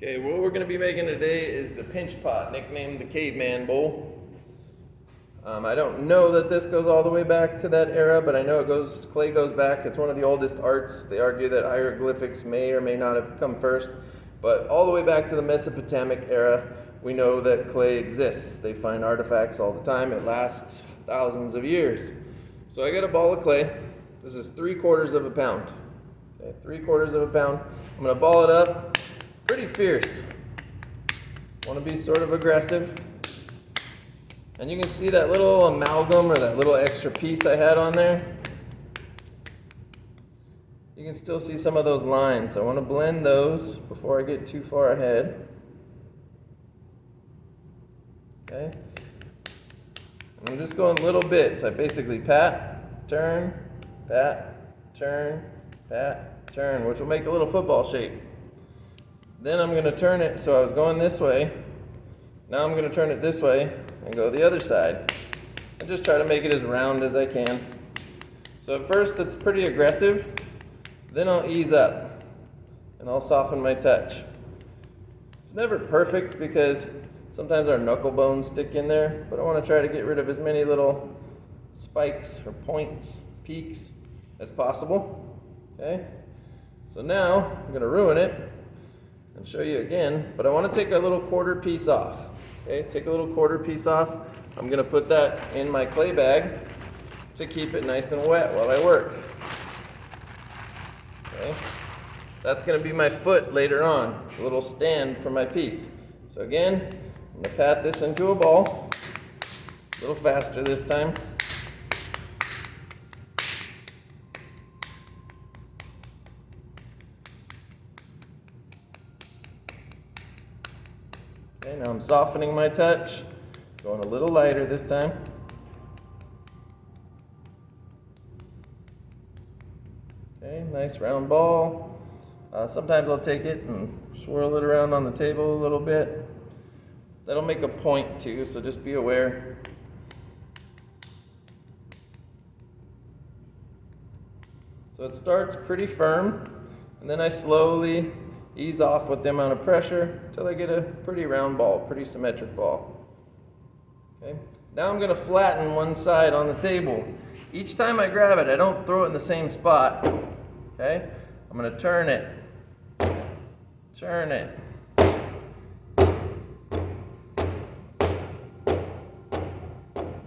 Okay, what we're going to be making today is the pinch pot, nicknamed the Caveman bowl. I don't know that this goes all the way back to that era, but I know clay goes back. It's one of the oldest arts. They argue that hieroglyphics may or may not have come first, but all the way back to the Mesopotamic era, we know that clay exists. They find artifacts all the time. It lasts thousands of years. So I got a ball of clay. This is 3/4 of a pound. Okay, 3/4 of a pound. I'm going to ball it up pretty fierce. Want to be sort of aggressive. And you can see that little amalgam or that little extra piece I had on there. You can still see some of those lines. I want to blend those before I get too far ahead. Okay. I'm just going little bits. I basically pat, turn, turn, which will make a little football shape. Then I'm going to turn it, so I was going this way. Now I'm going to turn it this way and go the other side. And just try to make it as round as I can. So at first it's pretty aggressive, then I'll ease up and I'll soften my touch. It's never perfect because sometimes our knuckle bones stick in there, but I want to try to get rid of as many little spikes or points, peaks as possible. Okay? So now I'm going to ruin it and show you again, but I want to take a little quarter piece off. Okay, take a little quarter piece off. I'm going to put that in my clay bag to keep it nice and wet while I work. Okay, that's going to be my foot later on, a little stand for my piece. So again, I'm going to pat this into a ball, a little faster this time. Okay, now I'm softening my touch, going a little lighter this time. Okay, nice round ball. Sometimes I'll take it and swirl it around on the table a little bit. That'll make a point too, so just be aware. So it starts pretty firm, and then I slowly ease off with the amount of pressure until I get a pretty round ball, pretty symmetric ball. Okay. Now I'm going to flatten one side on the table. Each time I grab it, I don't throw it in the same spot. Okay? I'm going to turn it. Turn it.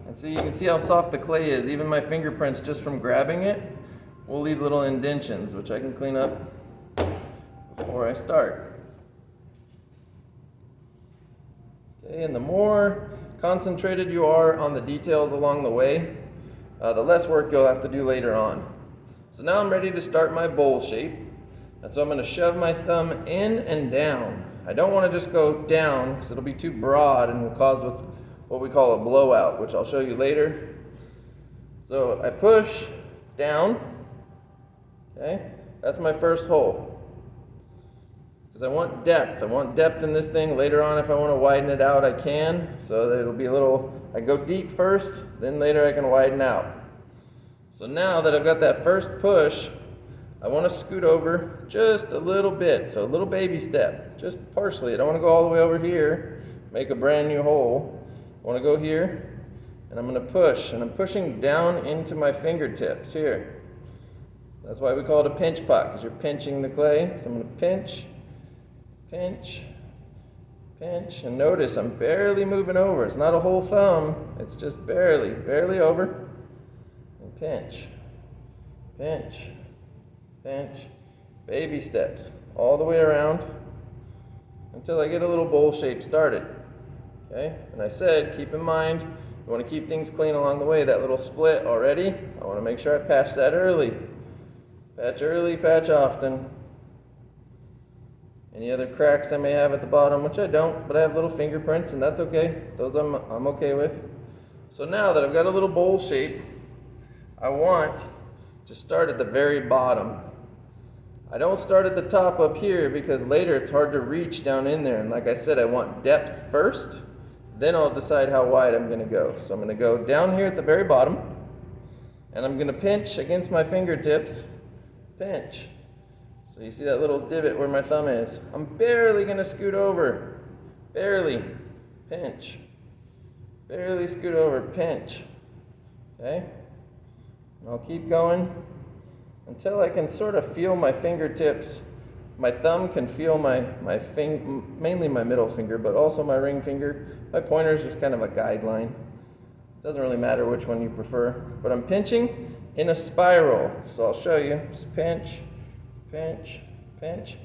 And see, you can see how soft the clay is. Even my fingerprints just from grabbing it will leave little indentions, which I can clean up before I start. Okay, and the more concentrated you are on the details along the way, the less work you'll have to do later on. So now I'm ready to start my bowl shape. And so I'm going to shove my thumb in and down. I don't want to just go down because it'll be too broad and will cause what we call a blowout, which I'll show you later. So I push down. Okay, that's my first hole. Because I want depth. I want depth in this thing. Later on, if I want to widen it out, I can. So that it'll be a little, I go deep first, then later I can widen out. So now that I've got that first push, I want to scoot over just a little bit. So a little baby step, just partially. I don't want to go all the way over here, make a brand new hole. I want to go here, and I'm going to push. And I'm pushing down into my fingertips here. That's why we call it a pinch pot, because you're pinching the clay. So I'm going to pinch. Pinch, pinch, and notice I'm barely moving over. It's not a whole thumb, it's just barely over. And pinch, pinch, pinch, baby steps all the way around until I get a little bowl shape started. Okay, and I said, keep in mind, you want to keep things clean along the way. That little split already, I want to make sure I patch that early. Patch early, patch often. Any other cracks I may have at the bottom, which I don't, but I have little fingerprints, and that's okay. Those I'm okay with. So now that I've got a little bowl shape, I want to start at the very bottom. I don't start at the top up here because later it's hard to reach down in there. And like I said, I want depth first, then I'll decide how wide I'm going to go. So I'm going to go down here at the very bottom, and I'm going to pinch against my fingertips. Pinch. So you see that little divot where my thumb is? I'm barely gonna scoot over. Barely. Pinch. Barely scoot over, pinch. Okay? And I'll keep going until I can sort of feel my fingertips. My thumb can feel mainly my middle finger, but also my ring finger. My pointer is just kind of a guideline. It doesn't really matter which one you prefer, but I'm pinching in a spiral. So I'll show you. Just pinch, pinch, pinch.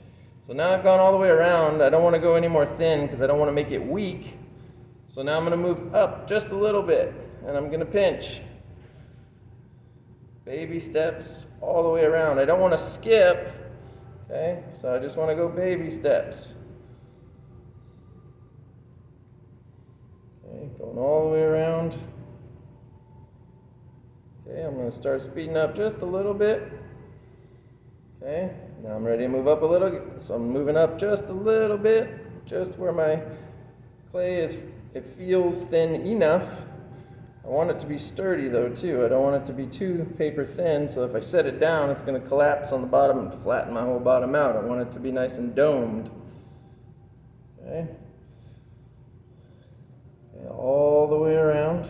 So now I've gone all the way around. I don't want to go any more thin because I don't want to make it weak. So now I'm going to move up just a little bit, and I'm going to pinch. Baby steps all the way around. I don't want to skip, okay? So I just want to go baby steps. Okay, going all the way around. Okay, I'm going to start speeding up just a little bit. Okay, now I'm ready to move up a little. So I'm moving up just a little bit, just where my clay is. It feels thin enough. I want it to be sturdy though too. I don't want it to be too paper thin, so if I set it down, it's going to collapse on the bottom and flatten my whole bottom out. I want it to be nice and domed. Okay. Okay, all the way around.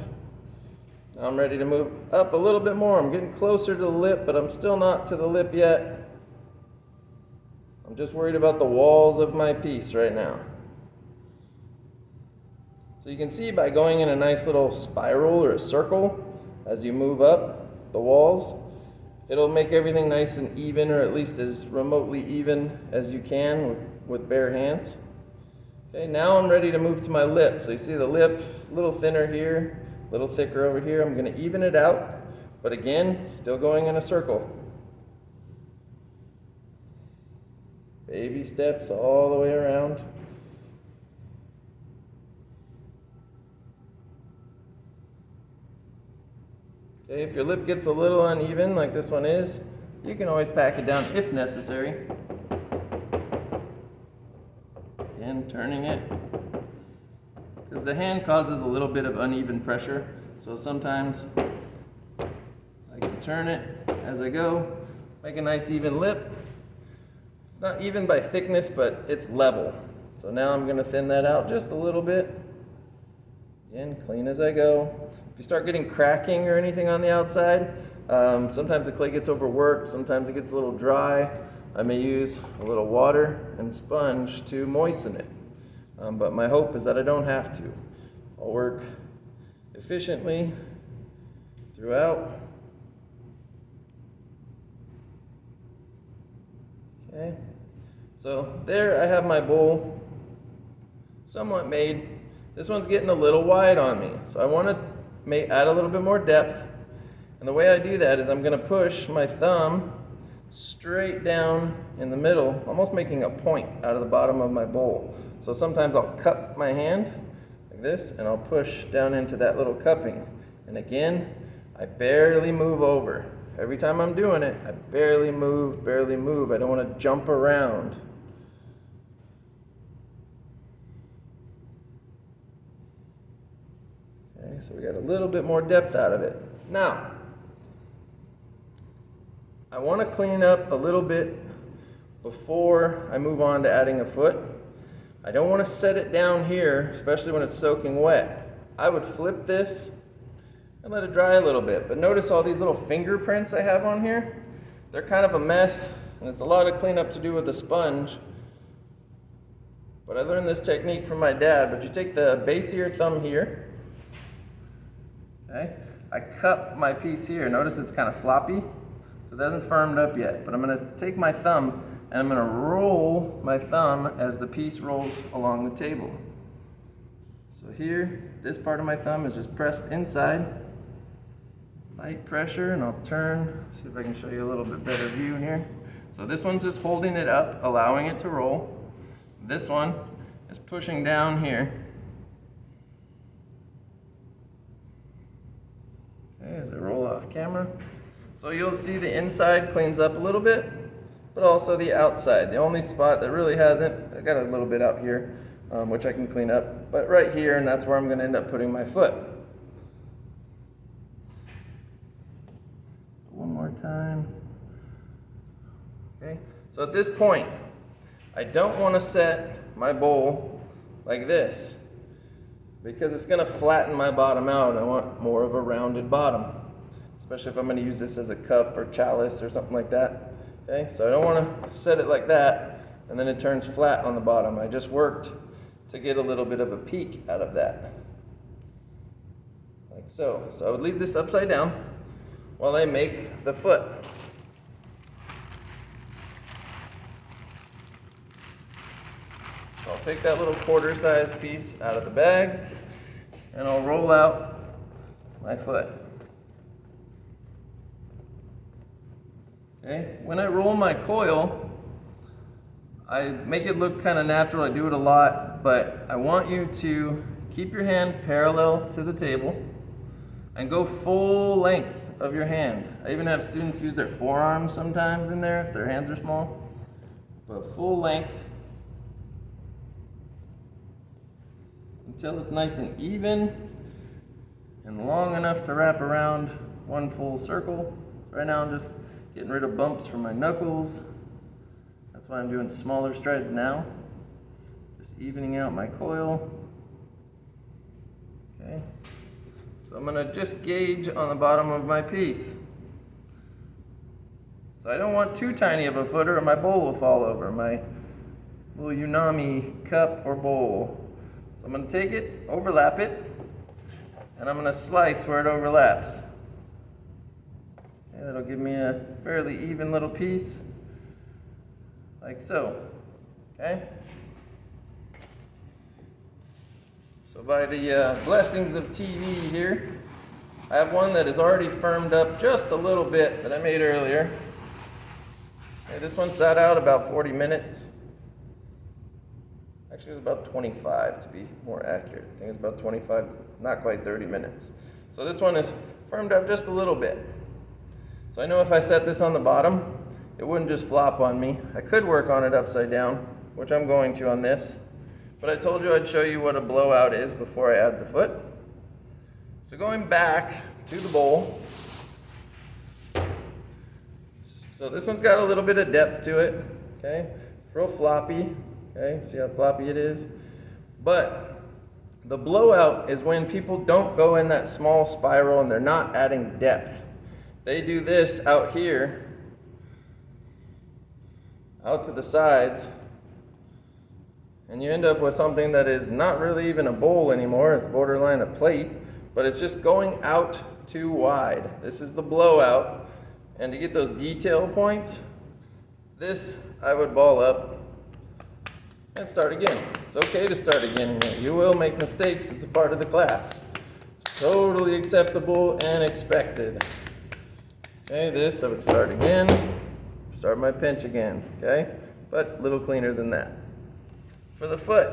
Now I'm ready to move up a little bit more. I'm getting closer to the lip, but I'm still not to the lip yet. I'm just worried about the walls of my piece right now. So you can see by going in a nice little spiral or a circle as you move up the walls, it'll make everything nice and even, or at least as remotely even as you can with bare hands. Okay, now I'm ready to move to my lip. So you see the lip, a little thinner here, a little thicker over here. I'm going to even it out, but again, still going in a circle. Baby steps all the way around. Okay, if your lip gets a little uneven, like this one is, you can always pack it down if necessary. Again, turning it. Because the hand causes a little bit of uneven pressure, so sometimes I like to turn it as I go, make a nice even lip. It's not even by thickness, but it's level. So now I'm going to thin that out just a little bit. Again, clean as I go. If you start getting cracking or anything on the outside, sometimes the clay gets overworked, sometimes it gets a little dry. I may use a little water and sponge to moisten it. But my hope is that I don't have to. I'll work efficiently throughout. Okay, so there I have my bowl somewhat made. This one's getting a little wide on me, so I want to add a little bit more depth. And the way I do that is I'm going to push my thumb straight down in the middle, almost making a point out of the bottom of my bowl. So sometimes I'll cup my hand like this, and I'll push down into that little cupping. And again, I barely move over. Every time I'm doing it, I barely move, barely move. I don't want to jump around. Okay, so we got a little bit more depth out of it. Now, I want to clean up a little bit before I move on to adding a foot. I don't want to set it down here, especially when it's soaking wet. I would flip this and let it dry a little bit. But notice all these little fingerprints I have on here? They're kind of a mess, and it's a lot of cleanup to do with the sponge. But I learned this technique from my dad. But you take the base of your thumb here. Okay? I cup my piece here. Notice it's kind of floppy because it hasn't firmed up yet. But I'm going to take my thumb and I'm going to roll my thumb as the piece rolls along the table. So here, this part of my thumb is just pressed inside. Light pressure, and I'll turn, see if I can show you a little bit better view here. So this one's just holding it up, allowing it to roll. This one is pushing down here. Okay, as I roll off camera. So you'll see the inside cleans up a little bit, but also the outside. The only spot that really hasn't, I got a little bit out here, which I can clean up, but right here, and that's where I'm going to end up putting my foot. So one more time. Okay, So at this point, I don't want to set my bowl like this because it's going to flatten my bottom out. I want more of a rounded bottom, especially if I'm going to use this as a cup or chalice or something like that. Okay, so I don't want to set it like that and then it turns flat on the bottom. I just worked to get a little bit of a peak out of that. Like so. So I would leave this upside down while I make the foot. I'll take that little quarter-sized piece out of the bag and I'll roll out my foot. Okay, when I roll my coil, I make it look kind of natural. I do it a lot, but I want you to keep your hand parallel to the table and go full length of your hand. I even have students use their forearms sometimes in there if their hands are small, but full length until it's nice and even and long enough to wrap around one full circle. Right now I'm just getting rid of bumps from my knuckles. That's why I'm doing smaller strides now. Just evening out my coil. Okay. So I'm gonna just gauge on the bottom of my piece. So I don't want too tiny of a footer or my bowl will fall over, my little Unami cup or bowl. So I'm gonna take it, overlap it, and I'm gonna slice where it overlaps. Okay, that'll give me a fairly even little piece, like so, okay? So by the blessings of TV here, I have one that is already firmed up just a little bit that I made earlier. Okay, this one sat out about 40 minutes. Actually, it was about 25 to be more accurate. I think it's about 25, not quite 30 minutes. So this one is firmed up just a little bit. So I know if I set this on the bottom, it wouldn't just flop on me. I could work on it upside down, which I'm going to on this. But I told you I'd show you what a blowout is before I add the foot. So going back to the bowl. So this one's got a little bit of depth to it, okay? Real floppy. Okay, see how floppy it is? But the blowout is when people don't go in that small spiral and they're not adding depth. They do this out here, out to the sides, and you end up with something that is not really even a bowl anymore. It's borderline a plate, but it's just going out too wide. This is the blowout, and to get those detail points, this I would ball up and start again. It's okay to start again here. You will make mistakes. It's a part of the class. It's totally acceptable and expected. Okay, this I would start again. Start my pinch again, okay? But a little cleaner than that. For the foot.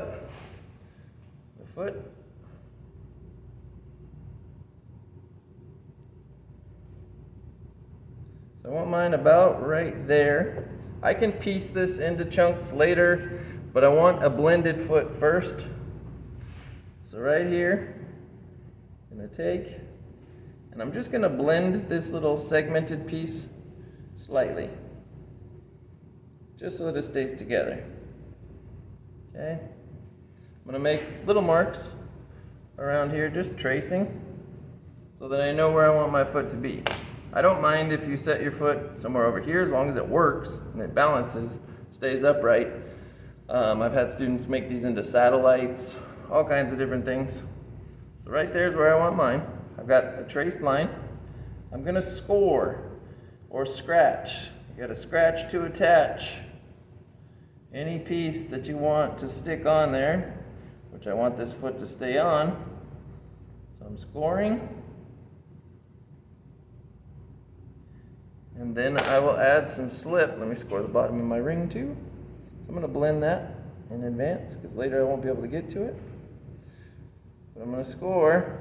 So I want mine about right there. I can piece this into chunks later, but I want a blended foot first. So right here, I'm gonna take, and I'm just gonna blend this little segmented piece slightly, just so that it stays together. Okay, I'm gonna make little marks around here, just tracing, so that I know where I want my foot to be. I don't mind if you set your foot somewhere over here, as long as it works and it balances, stays upright. I've had students make these into satellites, all kinds of different things. So right there's where I want mine. I've got a traced line. I'm gonna score or scratch. You gotta scratch to attach any piece that you want to stick on there, which I want this foot to stay on. So I'm scoring. And then I will add some slip. Let me score the bottom of my ring too. I'm going to blend that in advance because later I won't be able to get to it. But I'm going to score.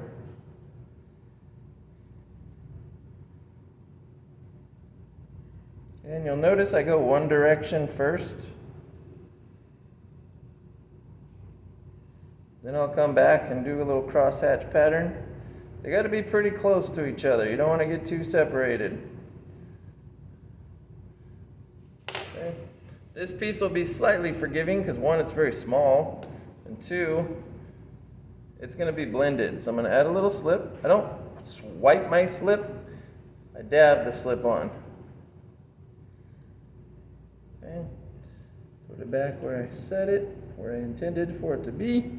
And you'll notice I go one direction first. Then I'll come back and do a little crosshatch pattern. They got to be pretty close to each other. You don't want to get too separated. Okay. This piece will be slightly forgiving because one, it's very small, and two, it's going to be blended. So I'm going to add a little slip. I don't swipe my slip, I dab the slip on. Okay. Put it back where I set it, where I intended for it to be.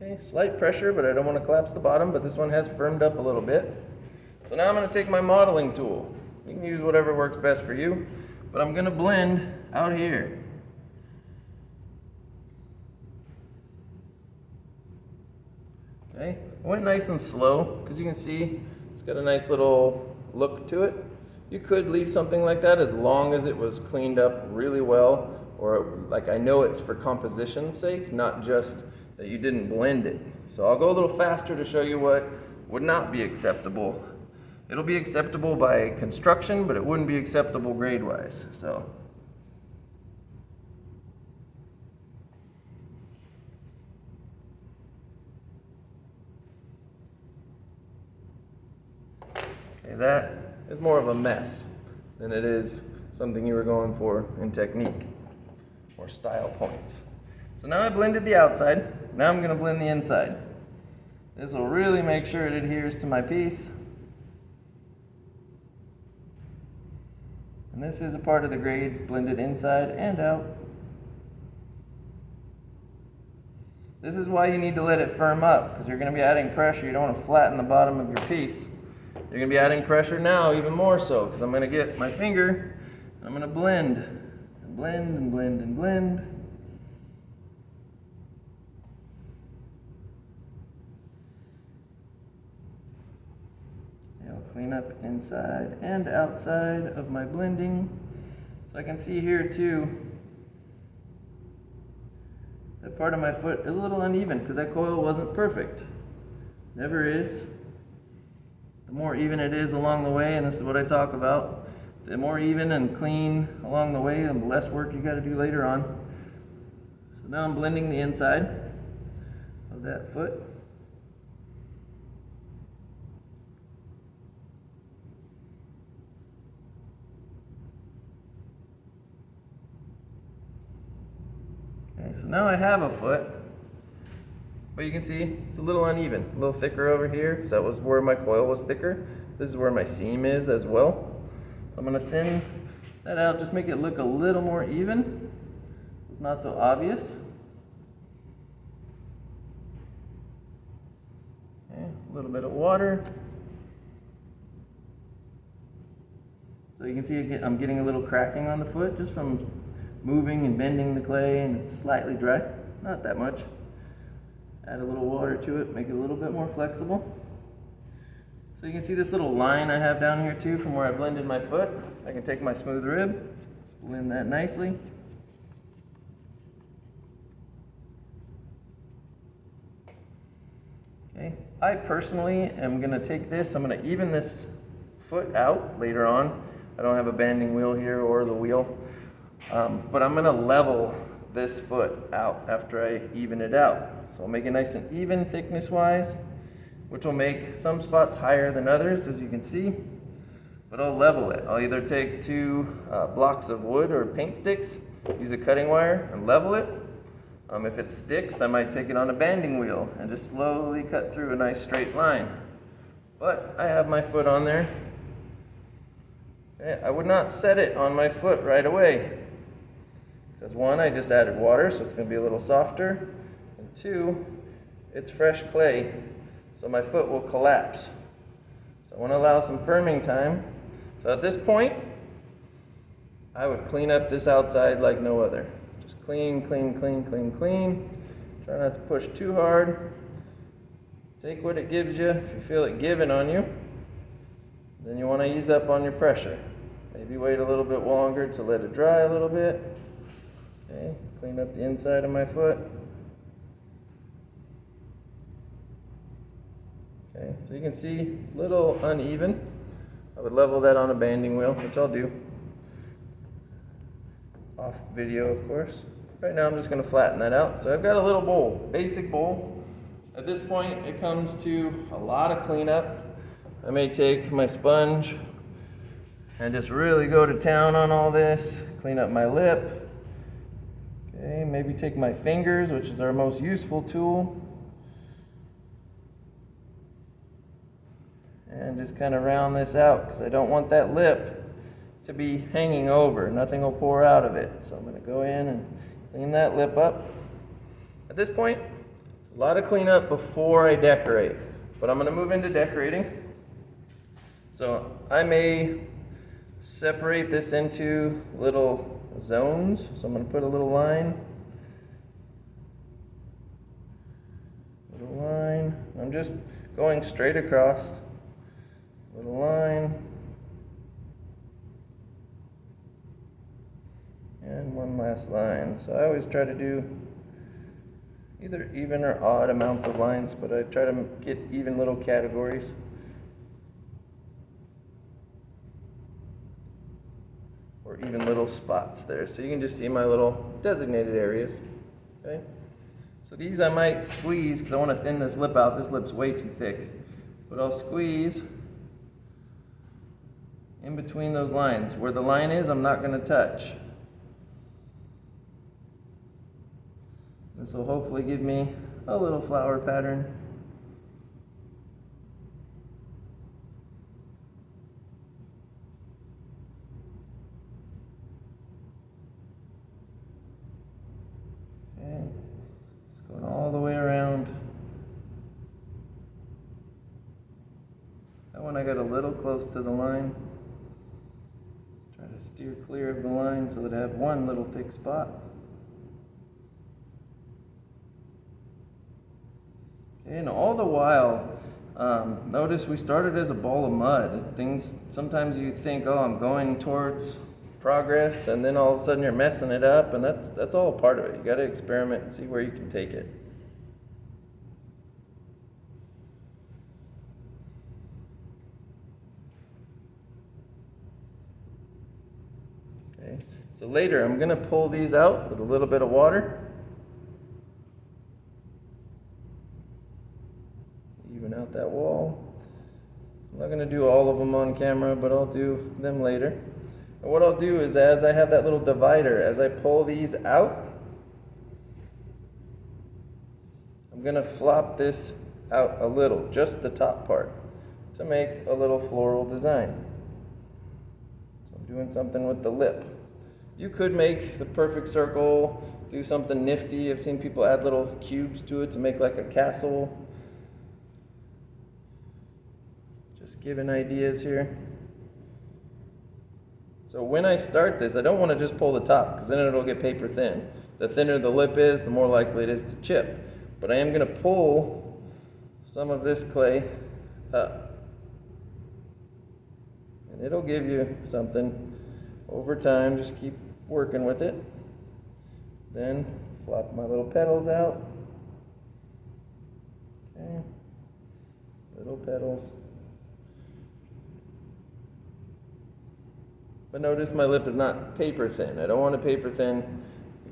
Okay, slight pressure, but I don't want to collapse the bottom, but this one has firmed up a little bit. So now I'm going to take my modeling tool. You can use whatever works best for you, but I'm going to blend out here. Okay, I went nice and slow because you can see it's got a nice little look to it. You could leave something like that as long as it was cleaned up really well, or like I know it's for composition's sake, not just that you didn't blend it. So I'll go a little faster to show you what would not be acceptable. It'll be acceptable by construction, but it wouldn't be acceptable grade-wise. So okay, that is more of a mess than it is something you were going for in technique or style points. So now I blended the outside, now I'm going to blend the inside. This will really make sure it adheres to my piece. And this is a part of the grade, blended inside and out. This is why you need to let it firm up, because you're going to be adding pressure. You don't want to flatten the bottom of your piece. You're going to be adding pressure now even more so, because I'm going to get my finger and I'm going to blend and blend and blend and blend. I'll clean up inside and outside of my blending. So I can see here too that part of my foot is a little uneven because that coil wasn't perfect. Never is. The more even it is along the way, and this is what I talk about, the more even and clean along the way, the less work you got to do later on. So now I'm blending the inside of that foot. Okay, so now I have a foot, but you can see it's a little uneven, a little thicker over here. So that was where my coil was thicker. This is where my seam is as well. So I'm going to thin that out, just make it look a little more even. It's not so obvious. Okay, a little bit of water. So you can see I'm getting a little cracking on the foot just from moving and bending the clay, and it's slightly dry, not that much. Add a little water to it, make it a little bit more flexible. So you can see this little line I have down here too from where I blended my foot. I can take my smooth rib, blend that nicely. Okay, I personally am going to take this, I'm going to even this foot out later on. I don't have a banding wheel here or the wheel. But I'm going to level this foot out after I even it out. So I'll make it nice and even thickness wise, which will make some spots higher than others, as you can see. But I'll level it. I'll either take two blocks of wood or paint sticks, use a cutting wire and level it. If it sticks, I might take it on a banding wheel and just slowly cut through a nice straight line. But I have my foot on there. Okay, I would not set it on my foot right away. Because one, I just added water, so it's going to be a little softer. And two, it's fresh clay, so my foot will collapse. So I want to allow some firming time. So at this point, I would clean up this outside like no other. Just clean, clean, clean, clean, clean. Try not to push too hard. Take what it gives you. If you feel it giving on you, then you want to ease up on your pressure. Maybe wait a little bit longer to let it dry a little bit. Okay, clean up the inside of my foot. Okay, so you can see a little uneven. I would level that on a banding wheel, which I'll do. Off video, of course. Right now I'm just going to flatten that out. So I've got a little bowl, basic bowl. At this point it comes to a lot of cleanup. I may take my sponge and just really go to town on all this. Clean up my lip. Okay, maybe take my fingers, which is our most useful tool, and just kind of round this out because I don't want that lip to be hanging over. Nothing will pour out of it. So I'm going to go in and clean that lip up. At this point, a lot of cleanup before I decorate, but I'm going to move into decorating. So I may separate this into little zones. So I'm going to put a little line. Little line. I'm just going straight across. Little line. And one last line. So I always try to do either even or odd amounts of lines, but I try to get even little categories. Or even little spots there. So you can just see my little designated areas. Okay? So these I might squeeze because I want to thin this lip out. This lip's way too thick. But I'll squeeze in between those lines. Where the line is, I'm not going to touch. This will hopefully give me a little flower pattern. Okay, just going all the way around. That one I got a little close to the line. Try to steer clear of the line so that I have one little thick spot. And all the while, notice we started as a ball of mud. Things, sometimes you think, oh, I'm going towards progress, and then all of a sudden you're messing it up, and that's all a part of it. You got to experiment and see where you can take it. Okay, so later I'm going to pull these out with a little bit of water. Even out that wall. I'm not going to do all of them on camera, but I'll do them later. And what I'll do is, as I have that little divider, as I pull these out, I'm going to flop this out a little, just the top part, to make a little floral design. So I'm doing something with the lip. You could make the perfect circle, do something nifty. I've seen people add little cubes to it to make like a castle. Just giving ideas here. So when I start this, I don't want to just pull the top because then it'll get paper thin. The thinner the lip is, the more likely it is to chip. But I am going to pull some of this clay up. And it'll give you something over time. Just keep working with it. Then flop my little petals out. Okay. Little petals. But notice my lip is not paper thin. I don't want it paper thin.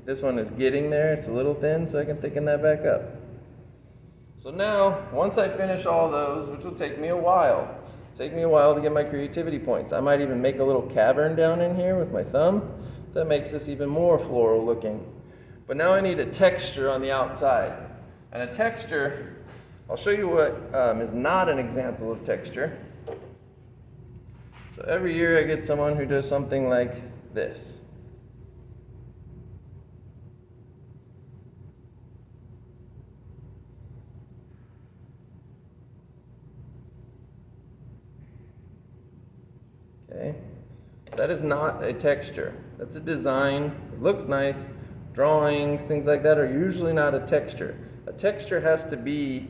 This one is getting there. It's a little thin, so I can thicken that back up. So now, once I finish all those, which will take me a while, to get my creativity points. I might even make a little cavern down in here with my thumb. That makes this even more floral looking. But now I need a texture on the outside. And a texture, I'll show you what is not an example of texture. So every year I get someone who does something like this. Okay, that is not a texture. That's a design. It looks nice. Drawings, things like that are usually not a texture. A texture has to be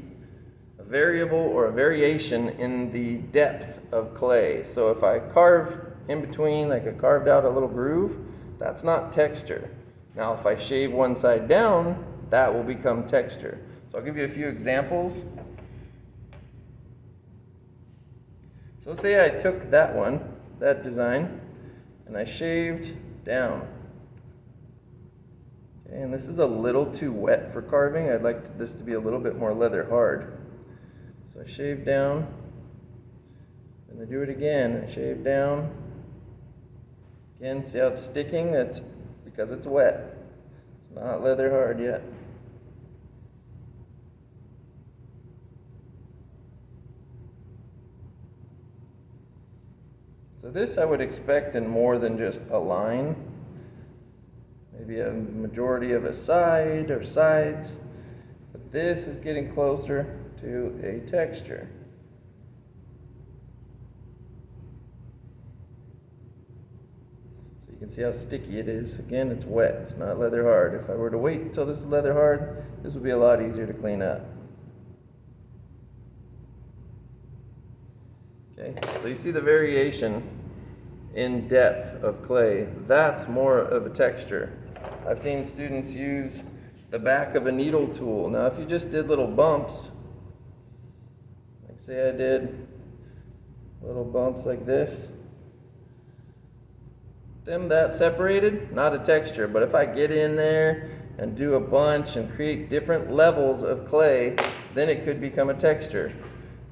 a variable or a variation in the depth of clay. So if I carve in between, like I carved out a little groove, that's not texture. Now if I shave one side down, that will become texture. So I'll give you a few examples. So say I took that one, that design, and I shaved down. Okay, and this is a little too wet for carving. I'd like this to be a little bit more leather hard. So I shave down, and I do it again. I shave down, Again, see how it's sticking? That's because it's wet. It's not leather hard yet. So this I would expect in more than just a line. Maybe a majority of a side or sides. But this is getting closer to a texture. So you can see how sticky it is. Again, it's wet. It's not leather hard. If I were to wait until this is leather hard, this would be a lot easier to clean up. Okay, so you see the variation in depth of clay. That's more of a texture. I've seen students use the back of a needle tool. Now if you just did little bumps, like say I did little bumps like this, them that separated, not a texture. But if I get in there and do a bunch and create different levels of clay, then it could become a texture.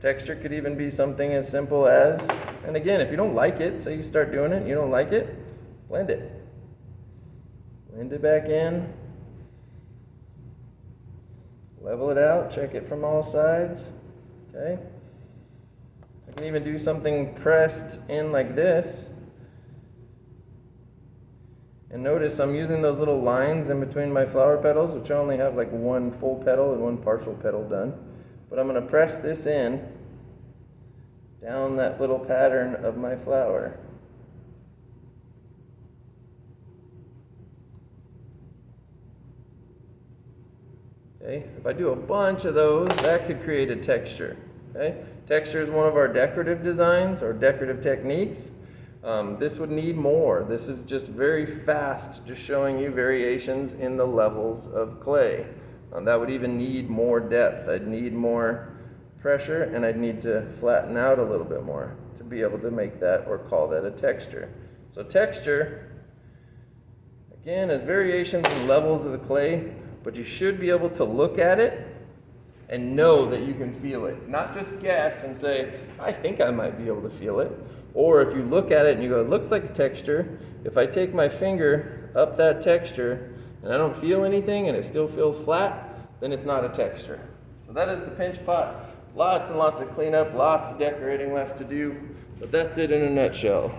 Texture could even be something as simple as, and again, if you don't like it, say you start doing it and you don't like it, blend it. Blend it back in. Level it out, check it from all sides. Okay? I can even do something pressed in like this. And notice I'm using those little lines in between my flower petals, which I only have like one full petal and one partial petal done. But I'm going to press this in down that little pattern of my flower. Okay, if I do a bunch of those, that could create a texture. Okay, texture is one of our decorative designs or decorative techniques. This would need more. This is just very fast, just showing you variations in the levels of clay. That would even need more depth. I'd need more pressure, and I'd need to flatten out a little bit more to be able to make that or call that a texture. So texture, again, is variations in levels of the clay, but you should be able to look at it and know that you can feel it. Not just guess and say, I think I might be able to feel it. Or if you look at it and you go, it looks like a texture, if I take my finger up that texture and I don't feel anything and it still feels flat, then it's not a texture. So that is the pinch pot. Lots and lots of cleanup, lots of decorating left to do, but that's it in a nutshell.